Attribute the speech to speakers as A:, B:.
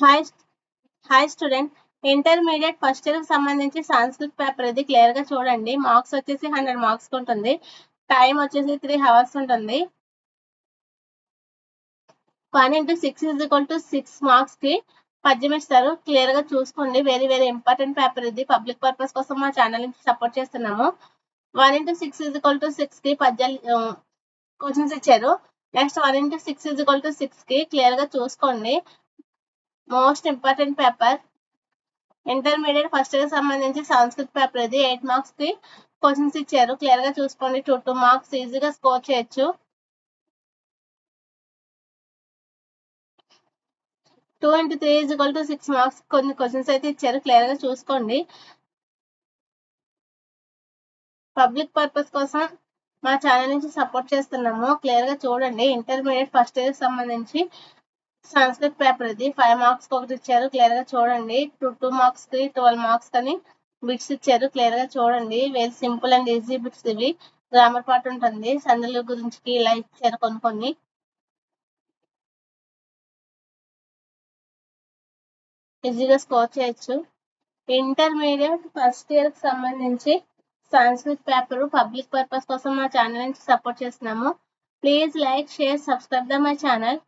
A: Hi hi student. Intermediate first year కి సంబంధించి Sanskrit paper ఇది క్లియర్ గా చూడండి. మార్క్స్ వచ్చేసి 100 మార్క్స్ ఉంటుంది. టైం వచ్చేసి 3 hours ఉంటుంది. 1 into 6 is equal to 6 marks కి పద్యం ఇస్తారు. క్లియర్ గా చూసుకోండి. వెరీ వెరీ ఇంపార్టెంట్ పేపర్ ఇది. పబ్లిక్ పర్పస్ కోసం మా ఛానల్ నుంచి సపోర్ట్ చేస్తున్నాము. 1 into 6 is equal to 6 కి పద్యాలు క్వశ్చన్స్ ఇచ్చారు. Next 1 into 6 is equal to 6 కి క్లియర్ గా చూసుకోండి. Most important paper intermediate first year సంబంధించి సంస్కృత్ పేపర్ ఇది. 8 మార్క్స్ కి క్వశ్చన్స్ ఇచ్చారు. క్లియర్ గా చూసుకోండి. 2 మార్క్స్ ఈజీగా స్కోర్ చేయొచ్చు. 2 into 3 is equal to 6 marks కొన్ని క్వశ్చన్స్ అయితే ఇచ్చారు. క్లియర్ గా చూసుకోండి. పబ్లిక్ పర్పస్ కోసం మా ఛానల్ నుంచి సపోర్ట్ చేస్తున్నాము. క్లియర్ గా చూడండి. ఇంటర్మీడియట్ ఫస్ట్ ఇయర్ సంబంధించి సంస్కృత్ పేపర్ ఇది. 5 మార్క్స్ ఒకటి ఇచ్చారు. క్లియర్ గా చూడండి. 2 మార్క్స్ కి 12 మార్క్స్ అని బిట్స్ ఇచ్చారు. క్లియర్ గా చూడండి. Very simple and easy bits ఇవి. గ్రామర్ పార్ట్ ఉంటుంది. సందుల గురించి ఇలా ఇచ్చారు కొన్ని ఈజీగా స్కోర్ చేయొచ్చు. ఇంటర్మీడియట్ ఫస్ట్ ఇయర్ కి సంబంధించి సంస్కృత్ పేపర్ పబ్లిక్ పర్పస్ కోసం మా ఛానల్ నుంచి సపోర్ట్ చేస్తున్నాము. Please like, share, subscribe the my channel.